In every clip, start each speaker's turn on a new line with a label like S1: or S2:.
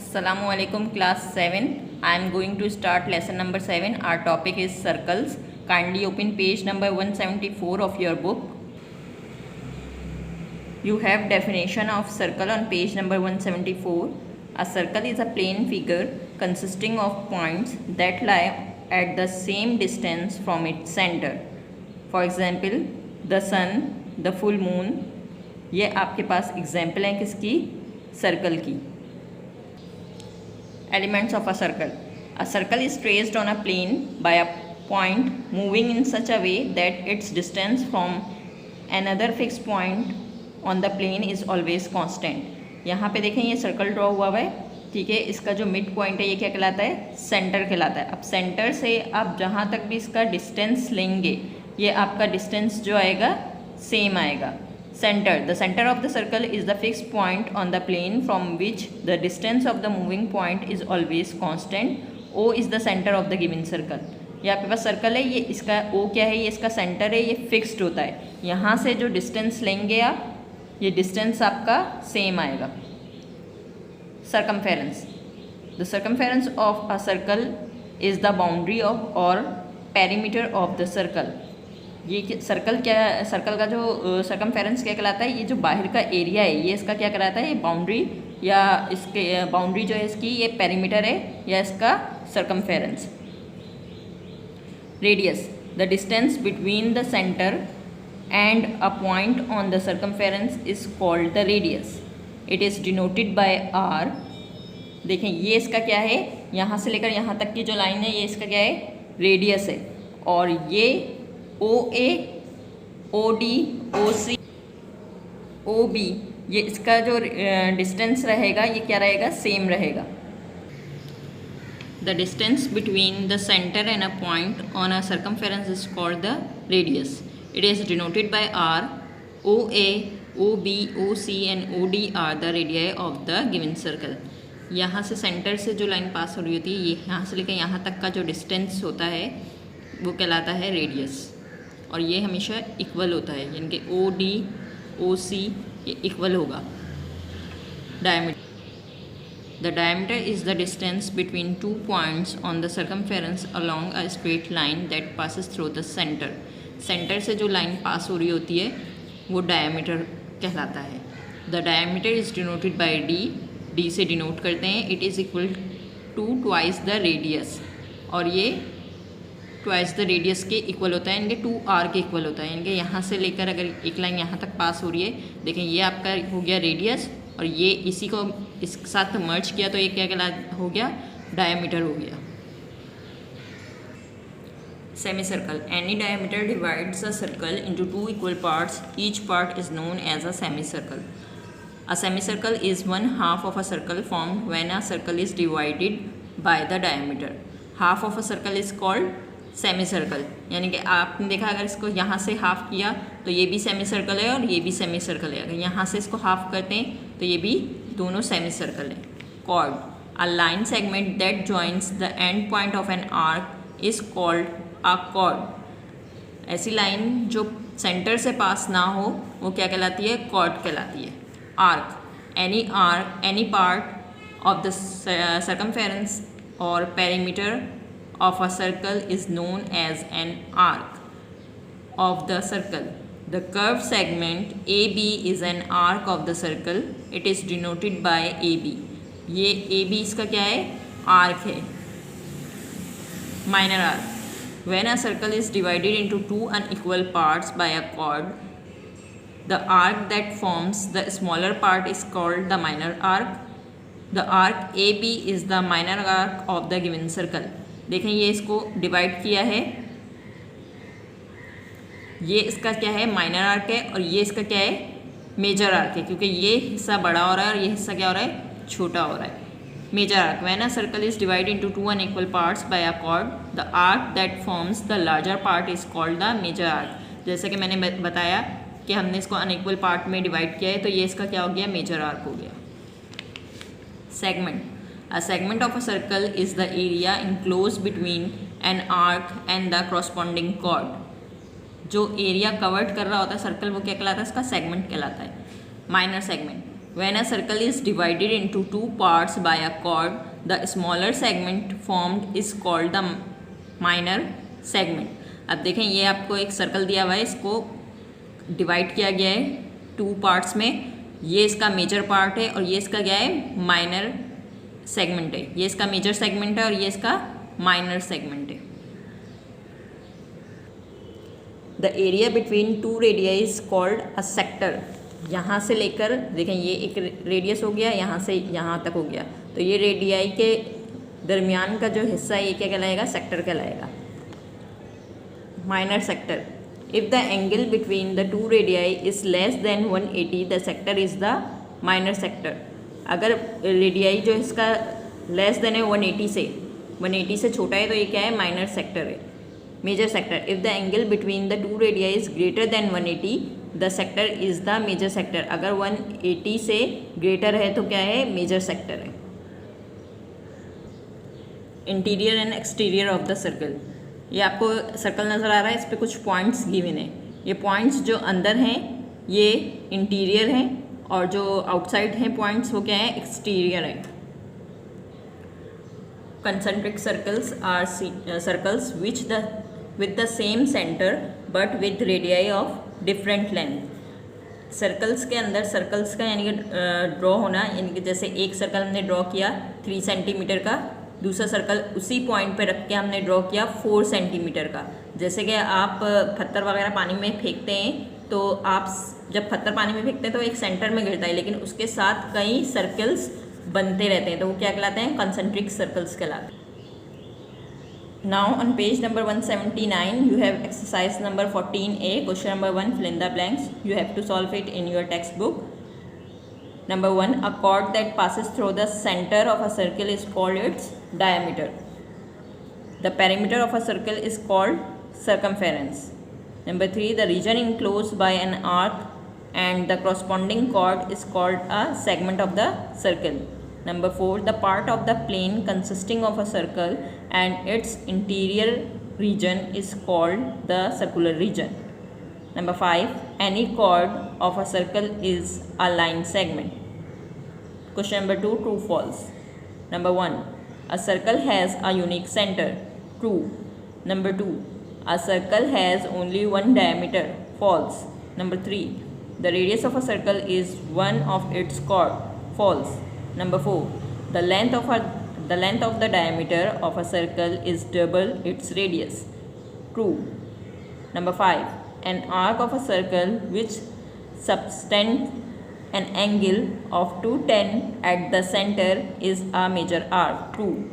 S1: Assalamualaikum class 7. I am going to start lesson number 7. Our topic is circles. Kindly open page number 174 of your book. You have definition of circle on page number 174. A circle is a plane figure consisting of points that lie at the same distance from its center. For example, the sun, the full moon. ये आपके पास example हैं किसकी? Circle की. Elements of a circle. A circle is traced on a plane by a point moving in such a way that its distance from another fixed point on the plane is always constant. यहाँ पे देखें ये circle draw हुआ है, ठीक है. इसका जो मिड पॉइंट है ये क्या कहलाता है? सेंटर कहलाता है. अब सेंटर से आप जहाँ तक भी इसका डिस्टेंस लेंगे ये आपका डिस्टेंस जो आएगा सेम आएगा. Center. The center of the circle is the fixed point on the plane from which the distance of the moving point is always constant. O is the center of the given circle. ये आपके पास circle है, ये इसका O क्या है? ये इसका centre है, ये फिक्स्ड होता है. यहाँ से जो डिस्टेंस लेंगे आप ये डिस्टेंस आपका सेम आएगा. Circumference. The circumference of a circle is the boundary of or perimeter of the circle. ये सर्कल क्या, सर्कल का जो सर्कमफेरेंस क्या कहलाता है? ये जो बाहर का एरिया है ये इसका क्या कहलाता है? ये बाउंड्री या इसके बाउंड्री जो है इसकी ये पेरीमीटर है या इसका circumference. Radius. The distance between the centre and a point on the circumference is called the radius. It is denoted by r. देखें ये इसका क्या है? यहाँ से लेकर यहाँ तक की जो लाइन है ये इसका क्या है? रेडियस है. और ये ओ A, O D, O C, O B ये इसका जो डिस्टेंस रहेगा ये क्या रहेगा? सेम रहेगा. The distance between the centre and a point on a circumference is called the radius. It is denoted by r. O A, O B, O C and O D are the radii of the given circle. यहाँ से centre से जो line पास हो रही होती है ये यहाँ से लेकर यहाँ तक का जो डिस्टेंस होता है वो कहलाता है रेडियस. और ये हमेशा इक्वल होता है, यानी कि ओ डी, ओ सी ये इक्वल होगा. Diameter. The diameter is the distance between two points on the circumference along a straight line that passes through the centre. Centre से जो लाइन पास हो रही होती है वो डायमीटर कहलाता है. The diameter is denoted by d. D से डिनोट करते हैं. It is equal to twice the radius. और ये ट्वाइस द रेडियस के इक्वल होता है, इनके 2r के इक्वल होता है. इनके यहाँ से लेकर अगर एक लाइन यहाँ तक पास हो रही है, देखें ये आपका हो गया रेडियस और ये इसी को इस साथ मर्ज किया तो ये क्या कहला हो गया? डायमीटर हो गया. Semi circle. Any diameter divides a circle into two equal parts. Each part is known as a semi circle. A semi circle is one half of a circle formed when a circle is divided by the diameter. Half of a circle is called semi circle. यानी कि आपने देखा अगर इसको यहाँ से half किया तो ये भी सेमी सर्कल है और ये भी सेमी सर्कल है. अगर यहाँ से इसको हाफ करते हैं तो ये भी दोनों सेमी सर्कल है. Chord. A line segment that joins the end point of an arc is called a chord. ऐसी लाइन जो सेंटर से पास ना हो वो क्या कहलाती है? कॉर्ड कहलाती है. Arc. Any part of the circumference और perimeter of a circle is known as an arc of the circle. The curved segment AB is an arc of the circle. It is denoted by AB. ये AB इसका क्या है? Arc है. Minor arc. When a circle is divided into two unequal parts by a chord, the arc that forms the smaller part is called the minor arc. The arc AB is the minor arc of the given circle. देखें ये इसको divide किया है, ये इसका क्या है? Minor arc है और ये इसका क्या है? मेजर आर्क है, क्योंकि ये हिस्सा बड़ा हो रहा है और ये हिस्सा क्या हो रहा है? छोटा हो रहा है. Major arc. When a circle is divided into two unequal parts by a chord, the arc that forms the larger part is called the major arc. जैसे कि मैंने बताया कि हमने इसको अनइक्वल पार्ट में डिवाइड किया है तो ये इसका क्या हो गया? मेजर आर्क हो गया. Segment. A segment of a circle is the area enclosed between an arc and the corresponding chord. जो एरिया कवर्ड कर रहा होता है सर्कल वो क्या कहलाता है? इसका सेगमेंट कहलाता है. Minor segment. When a circle is divided into two parts by a chord, the smaller segment formed is called the minor segment. अब देखें ये आपको एक सर्कल दिया हुआ है, इसको डिवाइड किया गया है टू पार्ट्स में. ये इसका मेजर पार्ट है और ये इसका क्या है, माइनर सेगमेंट है. ये इसका मेजर सेगमेंट है और ये इसका माइनर सेगमेंट है. The area between two radii is called a sector. यहाँ से लेकर देखें ये एक रेडियस हो गया, यहाँ से यहाँ तक हो गया, तो ये रेडियाई के दरमियान का जो हिस्सा है ये क्या कहलाएगा, सेक्टर कहलाएगा. Minor sector. If the angle between the two radii is less than 180 the sector is the minor sector. अगर रेडियाई जो इसका लेस देन है 180 से छोटा है तो ये क्या है, माइनर सेक्टर है. Major sector. If the angle between the two radii is greater than 180 the sector is the major sector. अगर 180 से ग्रेटर है तो क्या है, मेजर सेक्टर है. Interior and exterior of the circle. ये आपको सर्कल नज़र आ रहा है, इस पर कुछ पॉइंट्स गिवन हैं. ये पॉइंट्स जो अंदर हैं ये इंटीरियर हैं और जो आउटसाइड हैं पॉइंट्स वो क्या है, एक्सटीरियर है. Concentric circles are circles which the with the same center but with radii of different length. Circles के अंदर सर्कल्स का यानी कि ड्रॉ होना, यानी कि जैसे एक सर्कल हमने ड्रॉ किया 3 सेंटीमीटर का, दूसरा सर्कल उसी पॉइंट पे रख के हमने ड्रॉ किया 4 सेंटीमीटर का. जैसे कि आप पत्थर वगैरह पानी में फेंकते हैं तो आप जब पत्थर पानी में फेंकते हैं तो एक सेंटर में गिरता है, लेकिन उसके साथ कई सर्कल्स बनते रहते हैं, तो वो क्या कहलाते हैं, कंसेंट्रिक सर्कल्स कहलाते हैं. Now on page number 179 you have exercise number 14a, question number 1, fill in the blanks. You have to solve it in your textbook. Number 1, a chord that passes through the center of a circle is called its diameter. The perimeter of a circle is called circumference. Number 3, the region enclosed by an arc and the corresponding chord is called a segment of the circle. Number 4, the part of the plane consisting of a circle and its interior region is called the circular region. Number 5, any chord of a circle is a line segment. Question number 2, true, false. Number 1, a circle has a unique center. True. Number 2, a circle has only one diameter. False. Number 3, the radius of a circle is one of its chord. False. Number 4, the length of the diameter of a circle is double its radius. True. Number 5, an arc of a circle which subtends an angle of 210 at the center is a major arc. True.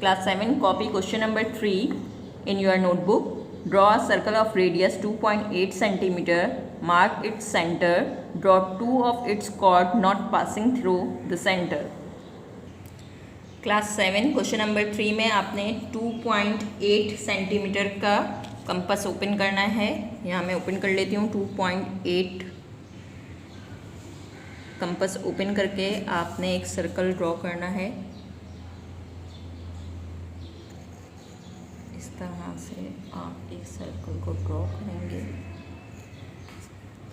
S1: Class 7, copy question number 3 in your notebook. Draw a circle of radius 2.8 cm. Mark its center. Draw two of its chord not passing through the center. Class 7 question number 3 में आपने 2.8 centimetre का compass open करना है. यहाँ मैं open कर लेती हूँ. 2.8 कंपास ओपन करके आपने एक सर्कल ड्रॉ करना है. इस तरह से आप एक सर्कल को ड्रॉ करेंगे.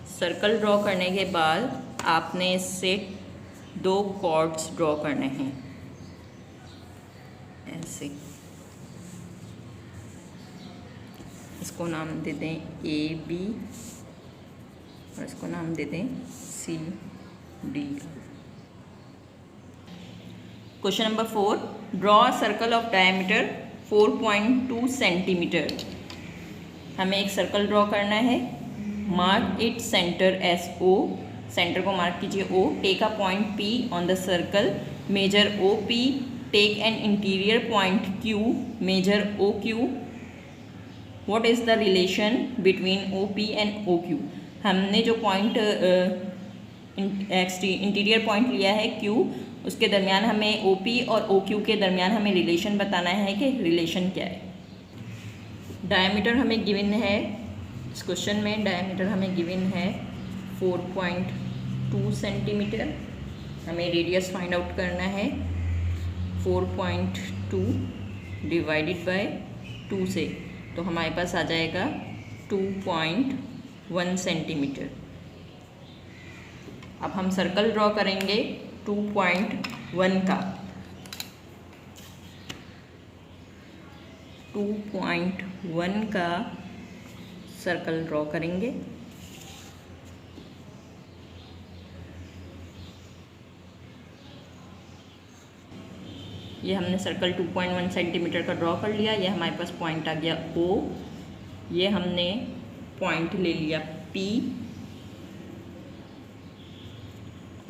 S1: सर्कल ड्रॉ करने के बाद आपने इससे 2 कॉर्ड्स ड्रॉ करने हैं ऐसे. इसको नाम दे दें ए बी और इसको नाम दे दें C D. Question number 4, draw a circle of diameter 4.2 centimetre. हमें एक सर्कल ड्रॉ करना है. Mark it centre as O. Centre को मार्क कीजिए O. Take a point P on the circle. Measure O P. Take an interior point Q. Measure O Q. What is the relation between O P and O Q. हमने जो point interior point लिया है Q, उसके दरमियान हमें O P और O Q के दरमियान हमें रिलेशन बताना है कि रिलेशन क्या है. डायमीटर हमें गिवन है. इस क्वेश्चन में डायमीटर हमें गिवन है 4.2 सेंटीमीटर. हमें रेडियस फाइंड आउट करना है. 4.2 डिवाइडेड बाय 2 से, तो हमारे पास आ जाएगा 2.1 सेंटीमीटर. अब हम सर्कल ड्रॉ करेंगे 2.1 का। 2.1 का सर्कल ड्रॉ करेंगे। ये हमने सर्कल 2.1 सेंटीमीटर का ड्रॉ कर लिया। ये हमारे पास पॉइंट आ गया O। ये हमने पॉइंट ले लिया P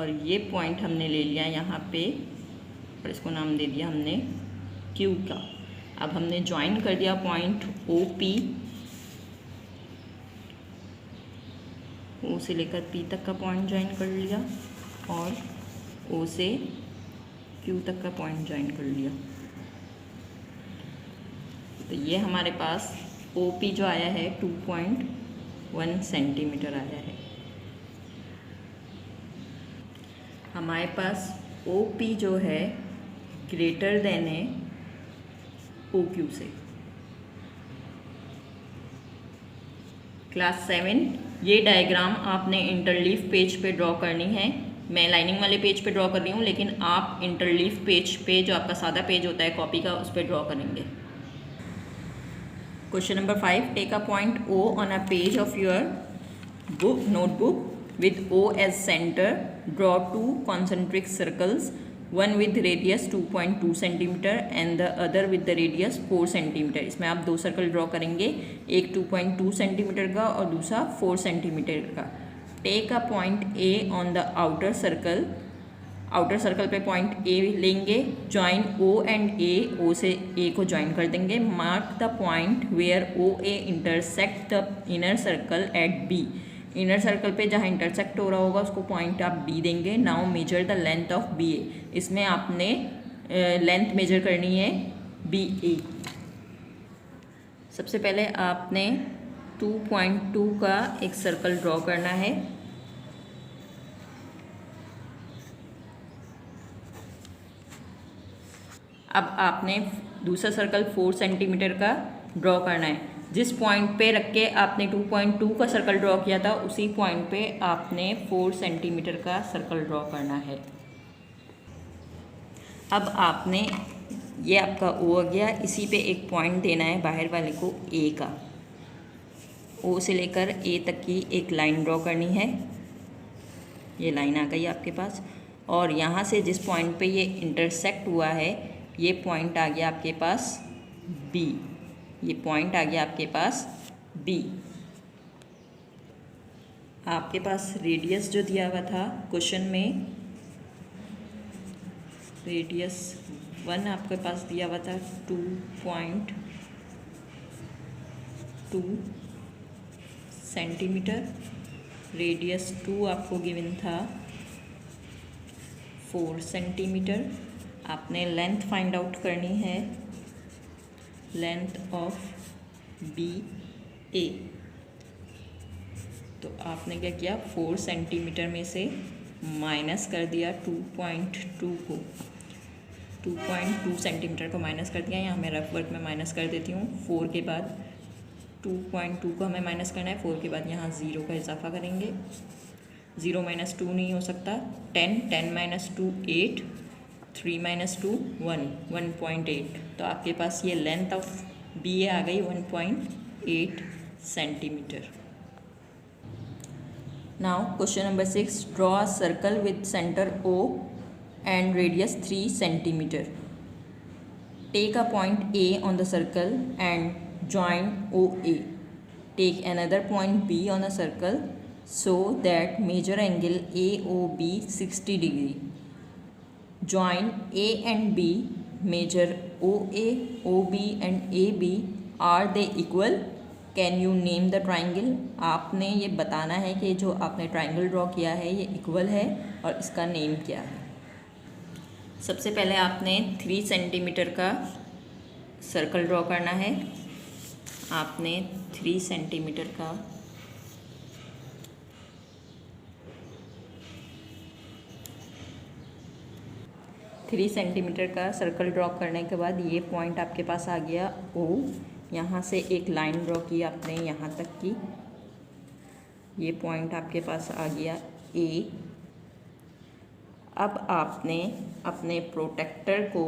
S1: और ये पॉइंट हमने ले लिया यहाँ पे और इसको नाम दे दिया हमने Q का। अब हमने ज्वाइन कर दिया पॉइंट OP, O से लेकर P तक का पॉइंट ज्वाइन कर लिया और O से Q तक का पॉइंट ज्वाइन कर लिया। तो ये हमारे पास OP जो आया है 2.1 सेंटीमीटर आया है। हमारे पास OP जो है ग्रेटर देन है OQ से। क्लास 7 ये डायग्राम आपने इंटरलीफ पेज पे ड्रॉ करनी है। मैं लाइनिंग वाले पेज पे ड्रॉ कर रही हूँ, लेकिन आप इंटरलीफ पेज पे जो आपका सादा पेज होता है कॉपी का, उस पर ड्रॉ करेंगे। Question number 5, take a point O on a page of your book notebook with O as centre, draw 2 concentric circles, one with radius 2.2 centimetre and the other with the radius 4 centimetre. इसमें आप 2 circle draw करेंगे, एक 2.2 centimetre का और दूसरा 4 centimetre का। Take a point A on the outer circle, outer circle पे point A लेंगे, join O and A, O से A को ज्वाइन कर देंगे। Mark the point where OA intersect the inner circle at B, inner circle पे जहाँ intersect हो रहा होगा उसको पॉइंट आप B देंगे। Now measure the length of BA, इसमें आपने लेंथ मेजर करनी है BA। सबसे पहले आपने 2.2 का एक सर्कल ड्रॉ करना है। अब आपने दूसरा सर्कल 4 सेंटीमीटर का ड्रॉ करना है। जिस पॉइंट पे रख के आपने 2.2 का सर्कल ड्रॉ किया था उसी पॉइंट पे आपने 4 सेंटीमीटर का सर्कल ड्रॉ करना है। अब आपने, ये आपका O आ गया, इसी पे एक पॉइंट देना है बाहर वाले को A का। O से लेकर A तक की एक लाइन ड्रॉ करनी है। ये लाइन आ गई आपके पास और यहाँ से जिस पॉइंट पे ये इंटरसेक्ट हुआ है ये पॉइंट आ गया आपके पास B। ये पॉइंट आ गया आपके पास B। आपके पास रेडियस जो दिया हुआ था क्वेश्चन में, रेडियस 1 आपके पास दिया हुआ था 2.2 सेंटीमीटर, रेडियस 2 आपको गिवन था 4 सेंटीमीटर। आपने लेंथ फाइंड आउट करनी है, लेंथ ऑफ BA। तो आपने क्या किया, 4 सेंटीमीटर में से माइनस कर दिया 2.2 को, 2.2 सेंटीमीटर को माइनस कर दिया। यहाँ मैं रफ वर्क में माइनस कर देती हूँ। 4 के बाद 2.2 को हमें माइनस करना है, 4 के बाद यहाँ 0 का इजाफा करेंगे। 0 माइनस 2 नहीं हो सकता, 10, 10 माइनस 2 8, 3 माइनस 2 1, 1.8। तो आपके पास ये लेंथ ऑफ BA आ गई 1.8 centimetre. Now question number 6, draw a circle with centre O and radius 3 centimeter. Take a point A on the circle and join OA. Take another point B on the circle so that major angle AOB 60 degree. Join A and B, measure OA, OB and AB. Are they equal? Can you name the triangle. आपने ये बताना है कि जो आपने triangle draw किया है ये इक्वल है और इसका नेम क्या है। सबसे पहले आपने 3 सेंटीमीटर का सर्कल ड्रॉ करना है। आपने 3 सेंटीमीटर का सर्कल ड्रॉ करने के बाद ये पॉइंट आपके पास आ गया O। यहाँ से एक लाइन ड्रॉ की आपने यहाँ तक की, ये पॉइंट आपके पास आ गया A। अब आपने अपने प्रोटेक्टर को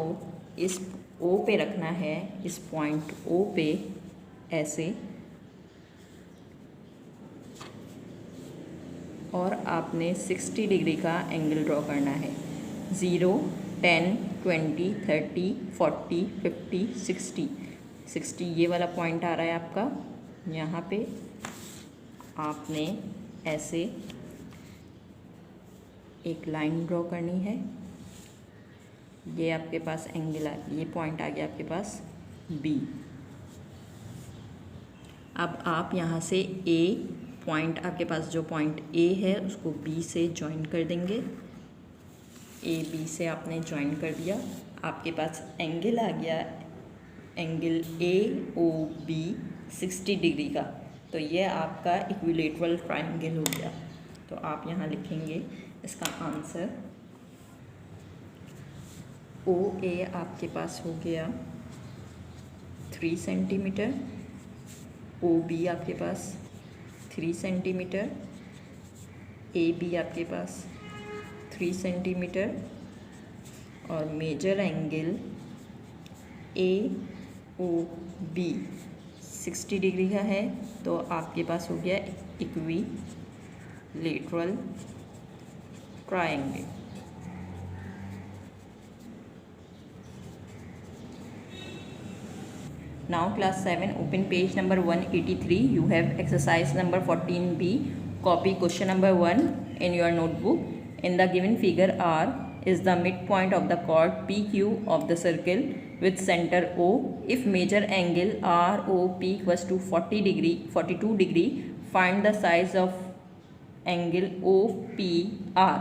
S1: इस O पे रखना है, इस पॉइंट O पे ऐसे, और आपने 60 डिग्री का एंगल ड्रॉ करना है। 0, 10, 20, 30, 40, 50, 60। 60 ये वाला पॉइंट आ रहा है आपका। यहाँ पे आपने ऐसे एक लाइन ड्रॉ करनी है। ये आपके पास एंगल ये पॉइंट आ गया आपके पास B। अब आप यहाँ से A पॉइंट, आपके पास जो पॉइंट A है उसको B से ज्वाइन कर देंगे। A B से आपने ज्वाइन कर दिया, आपके पास एंगल आ गया, एंगल AOB 60 डिग्री का। तो ये आपका इक्विलेटरल ट्रायंगल हो गया। तो आप यहाँ लिखेंगे इसका आंसर। OA आपके पास हो गया 3 सेंटीमीटर, OB आपके पास 3 सेंटीमीटर, AB आपके पास 3 सेंटीमीटर, और मेजर एंगल AOB 60 डिग्री का है। तो आपके पास हो गया equilateral triangle. Now class 7, open page number 183. You have exercise number 14B. Copy question number 1 in your notebook. In the given figure, R is the midpoint of the chord PQ of the circle with center O. If major angle ROP equals to 42 degree, find the size of angle OPR.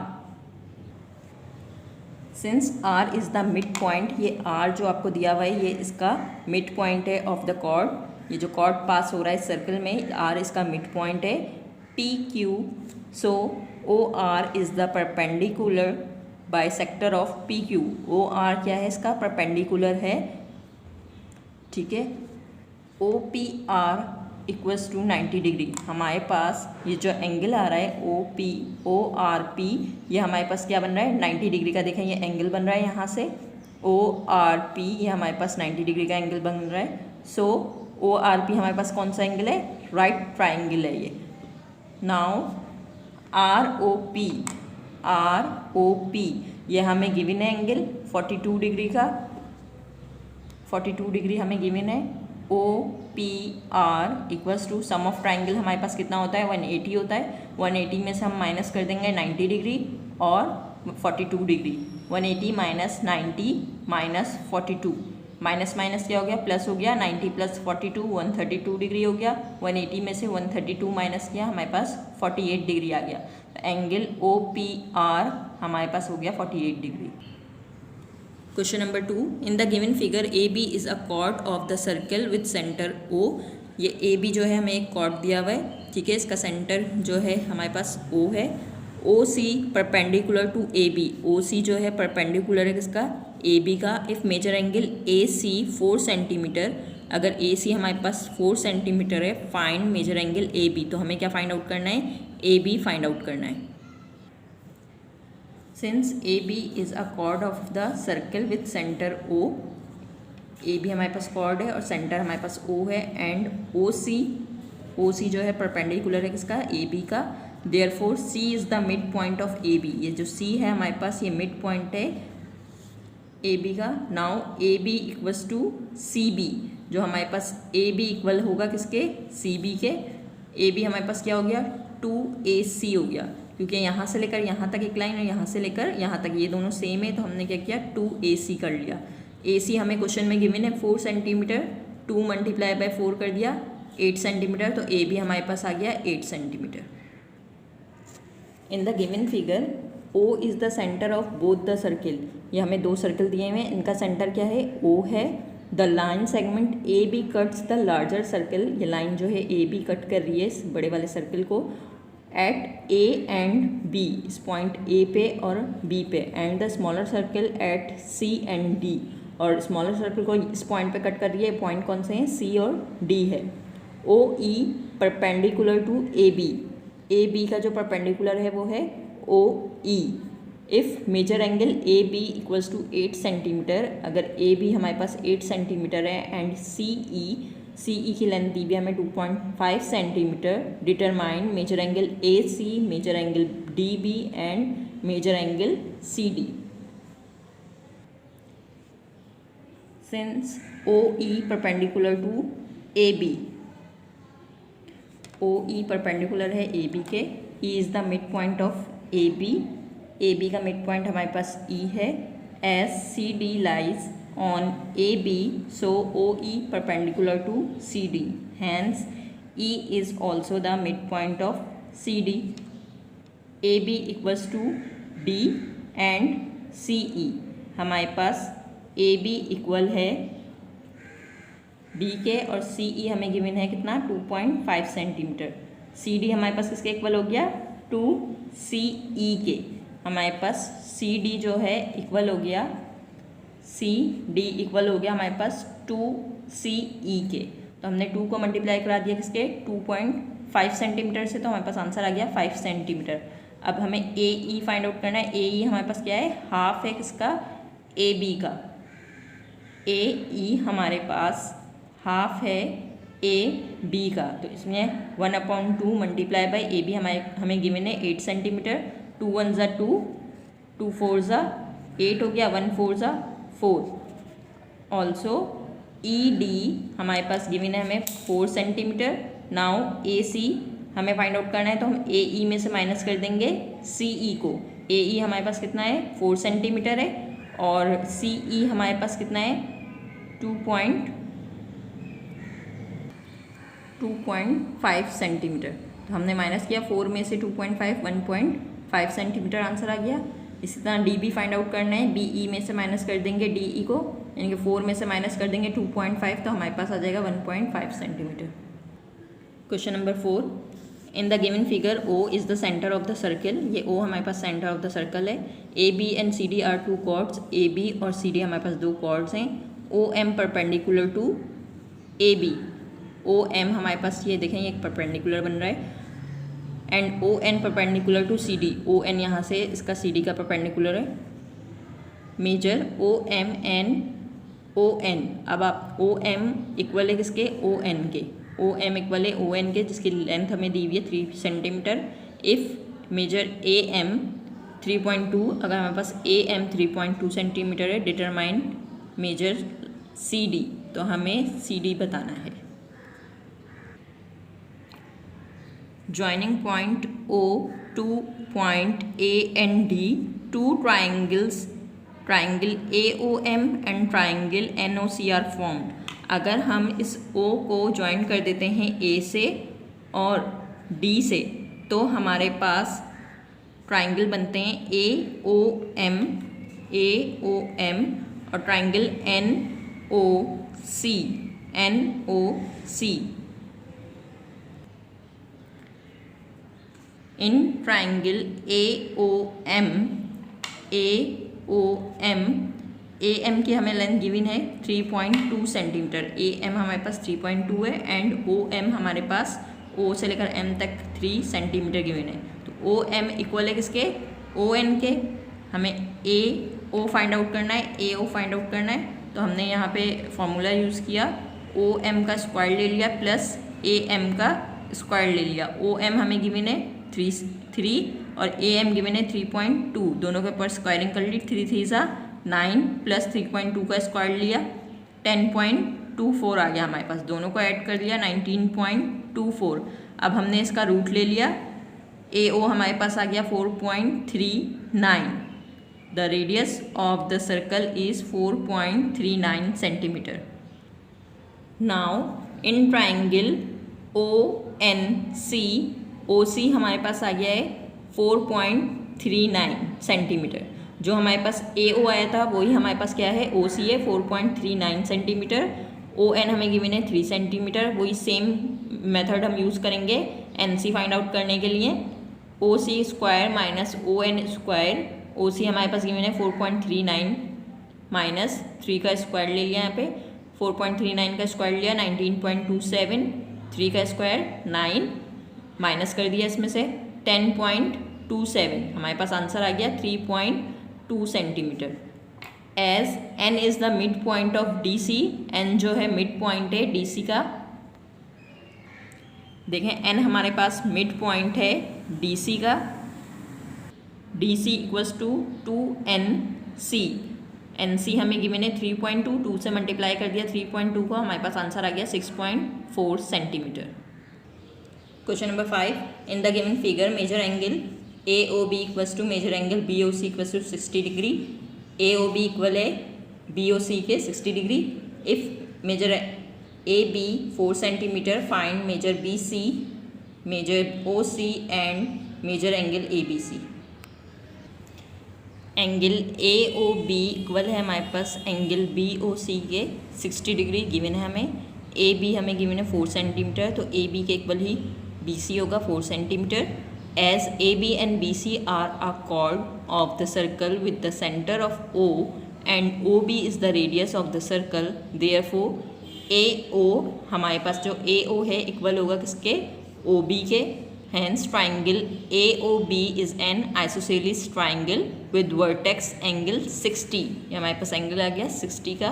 S1: Since R is the mid point, ये R जो आपको दिया हुआ है ये इसका mid point है of the cord. ये जो कॉर्ड पास हो रहा है सर्कल में, R इसका मिड पॉइंट है। PQ, so OR is the perpendicular bisector of PQ। OR क्या है इसका परपेंडिकुलर है, ठीक है। OPR equals to 90 degree. हमारे पास ये जो एंगल आ रहा है ORP, ये हमारे पास क्या बन रहा है 90 डिग्री का। देखें ये एंगल बन रहा है यहाँ से ORP, ये हमारे पास 90 डिग्री का एंगल बन रहा है। सो ORP हमारे पास कौन सा एंगल है, राइट ट्राइंगल है ये। नाउ ROP ये हमें गिवन है एंगल 42 डिग्री का, 42 डिग्री हमें गिवन है। OPR equals to sum of triangle हमारे पास कितना होता है 180 होता है। 180 में से हम माइनस कर देंगे 90 डिग्री और 42 degree. 180 minus 90 minus 42, minus minus क्या हो गया प्लस हो गया। 90 प्लस 42 132 डिग्री हो गया। 180 में से 132 माइनस किया हमारे पास 48 डिग्री आ गया। एंगल OPR हमारे पास हो गया 48 degree. Question number 2, in the given figure AB is a chord of the circle with centre O। ये AB जो है हमें एक कॉर्ड दिया हुआ है, ठीक है। इसका सेंटर जो है हमारे पास O है। OC perpendicular to AB, OC जो है परपेंडिकुलर है किसका AB का। If measure angle AC 4 centimetre, अगर AC हमारे पास 4 सेंटीमीटर है, फाइंड मेजर एंगल AB। तो हमें क्या फाइंड आउट करना है, AB फाइंड आउट करना है। Since AB is a chord of the circle with centre O, AB हमारे पास कॉर्ड है और सेंटर हमारे पास O है। एंड OC जो है परपेंडिकुलर है किसका AB का। Therefore C is the mid point of AB, ये जो C है हमारे पास ये मिड पॉइंट है AB का। Now AB equals to CB, जो हमारे पास AB इक्वल होगा किसके CB के। AB हमारे पास क्या हो गया 2AC हो गया, क्योंकि यहाँ से लेकर यहाँ तक एक लाइन और यहाँ से लेकर यहाँ तक ये दोनों सेम है। तो हमने क्या किया 2AC कर लिया। AC हमें क्वेश्चन में गिवन है 4 सेंटीमीटर, 2 मल्टीप्लाई बाय 4 कर दिया 8 सेंटीमीटर। तो AB हमारे पास आ गया 8 centimetre. In the given figure O is the centre of both the circle. ये हमें 2 सर्कल दिए हुए हैं, इनका सेंटर क्या है O है। The line segment AB cuts the larger circle, ये लाइन जो है AB कट कर रही है इस बड़े वाले सर्कल को। एट A एंड B, इस पॉइंट A पे और B पे। And the smaller circle eight C and D, और स्मॉलर सर्कल को इस पॉइंट पे कट कर रही है। पॉइंट कौन से हैं C और D है। OE perpendicular to AB, AB का जो परपेंडिकुलर है वो है OE। If measure angle A B equals to 8 centimetre, अगर ए बी हमारे पास 8 सेंटीमीटर है एंड सी ई की लेंथ दी भी हमें 2.5 centimetre, determine measure angle A C, measure angle D B and measure angle C D. Since O E perpendicular to A B, O E perpendicular है A B के, E is the mid point of A B का mid point हमारे पास E है, as C D lies on A B, so O E perpendicular to C D, hence E is also the mid point of C D. A B equals to D and C E, हमारे पास A B equal है D के और सी ई हमें given है कितना 2.5 centimetre. सी D हमारे पास किसके इक्वल हो गया 2 सी ई के, हमारे पास सी डी जो है इक्वल हो गया सी डी इक्वल हो गया हमारे पास 2 सी ई के। तो हमने 2 को मल्टीप्लाई करा दिया किसके 2.5 सेंटीमीटर से, तो हमारे पास आंसर आ गया 5 सेंटीमीटर। अब हमें ए ई फाइंड आउट करना है। ए ई हमारे पास क्या है हाफ है किसका ए बी का, ए ई हमारे पास हाफ है ए बी का, तो इसमें 1/2 मल्टीप्लाई बाई ए बी हमें गिवन है 8 सेंटीमीटर, 2 1 ज़ा 2, 2 4 ज़ा 8 हो गया, 1 4 ज़ा 4। ऑल्सो ई डी हमारे पास गिवन है हमें 4 सेंटीमीटर। नाउ ए सी हमें फाइंड आउट करना है, तो हम ए ई में से माइनस कर देंगे सी ई को। ए ई हमारे पास कितना है 4 सेंटीमीटर है और सी ई हमारे पास कितना है 2.5 सेंटीमीटर। तो हमने माइनस किया 4 में से 2.5, 1.5 सेंटीमीटर आंसर आ गया। इसी तरह डी बी फाइंड आउट करना है, बी ई में से माइनस कर देंगे डी ई को, यानी कि 4 में से माइनस कर देंगे 2.5, तो हमारे पास आ जाएगा 1.5 centimetre. Question number 4, in the given figure O is the centre of the circle. ये ओ हमारे पास सेंटर ऑफ द सर्कल है। A B and C D are 2 chords, A B और सी डी हमारे पास 2 कॉर्ड्स हैं। O M perpendicular to A B, O M हमारे पास ये देखें ये परपेंडिकुलर बन रहा है, and O N perpendicular to C D, O N यहाँ से इसका सी डी का परपेंडिकुलर है। Measure O M and O N, अब आप ओ एम इक्वल है किसके ओ एन के, ओ एम इक्वल है ओ एन के जिसकी लेंथ हमें दी हुई है 3 centimetre. If measure A M 3.2, अगर हमारे पास ए एम 3.2 सेंटीमीटर है, डिटरमाइन मेजर सी डी, तो हमें सी डी बताना है। Joining point O to point A and D, 2 triangles, triangle AOM and triangle NOC are formed। अगर हम इस O को ज्वाइन कर देते हैं A से और D से, तो हमारे पास ट्राइंगल बनते हैं AOM और triangle NOC। In triangle AOM की हमें लेंथ गिवन है 3.2 सेंटीमीटर। AM हमारे पास 3.2 है एंड OM हमारे पास O से लेकर M तक 3 सेंटीमीटर गिवन है। तो OM इक्वल है किसके ON के, हमें AO फाइंड आउट करना है, AO फाइंड आउट करना है। तो हमने यहाँ पे फॉर्मूला यूज़ किया, OM का स्क्वायर ले लिया प्लस AM का स्क्वायर ले लिया। OM हमें गिवन है 3 और AM गिवन है 3.2, दोनों के ऊपर स्क्वायरिंग कर ली, 3 3 ज़ा 9 प्लस 3.2 का स्क्वायर लिया 10.24 आ गया हमारे पास, दोनों को ऐड कर लिया 19.24। अब हमने इसका रूट ले लिया, AO हमारे पास आ गया 4.39। The radius of the circle is 4.39 centimetre. Now in triangle OC हमारे पास आ गया है 4.39 सेंटीमीटर। जो हमारे पास AO आया था वही हमारे पास क्या है OC है 4.39 सेंटीमीटर। ON हमें गिवन है 3 सेंटीमीटर, वही सेम मेथड हम यूज़ करेंगे NC फाइंड आउट करने के लिए। OC square minus ON square, OC हमारे पास गिवन है 4.39 माइनस 3 का स्क्वायर ले लिया, यहाँ पे 4.39 का स्क्वायर लिया 19.27, 3 का स्क्वायर 9 माइनस कर दिया इसमें से 10.24 3.27, हमारे पास आंसर आ गया 3.2 centimetre. As N is the mid point of D C, N जो है मिड पॉइंट है डी सी का। देखें एन हमारे पास मिड पॉइंट है डी सी का। D C equals to 2NC, NC हमें गिवन है 3.2, 2 से मल्टीप्लाई कर दिया 3.2 को, हमारे पास आंसर आ गया 6.4 centimetre. Question number 5, in the given figure measure angle AOB equals to measure angle BOC equals to 60 degree. AOB equal है BOC के 60 degree. If measure AB 4 centimetre, find measure BC, measure OC and measure angle ABC। Angle AOB equal है हमारे पास angle BOC के 60 degree given है हमें। AB हमें given है 4 centimetre, तो AB के इक्वल ही BC होगा 4 centimetre. As AB and BC are a chord of the circle with the centre of O and OB is the radius of the circle, therefore AO हमारे पास जो AO है equal होगा किसके, OB के। Hence triangle AOB is an isosceles triangle with vertex angle 60, ये हमारे पास angle आ गया 60 का।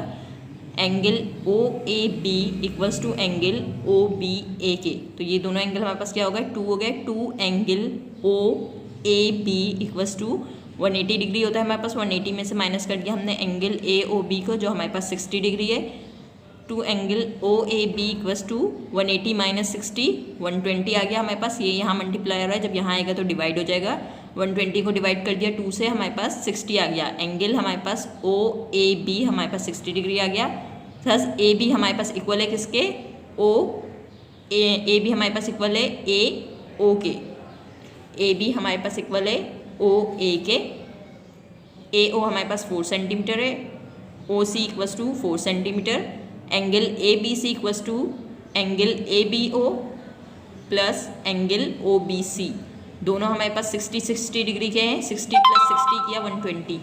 S1: Angle OAB equals to angle OBA के, तो ये दोनों एंगल हमारे पास क्या हो गए, 2 हो गए। 2 angle OAB equals to 180 degree होता है हमारे पास, 180 में से माइनस कर दिया हमने एंगल AOB को जो हमारे पास 60 डिग्री है। 2 angle OAB equals to 180 minus 60, 120 आ गया हमारे पास। ये यहाँ मल्टीप्लाई हो रहा है, जब यहाँ आएगा तो डिवाइड हो जाएगा। 120 को डिवाइड कर दिया 2 से, हमारे पास 60 आ गया। एंगल हमारे पास OAB हमारे पास 60 डिग्री आ गया। प्लस AB हमारे पास इक्वल है किसके, AB हमारे पास इक्वल है AO के। AB हमारे पास इक्वल है OA के। AO हमारे पास 4 सेंटीमीटर है, OC equals to 4 centimetre. Angle ABC equals to angle ABO plus angle OBC, दोनों हमारे पास 60 डिग्री के हैं। 60 प्लस 60 किया 120,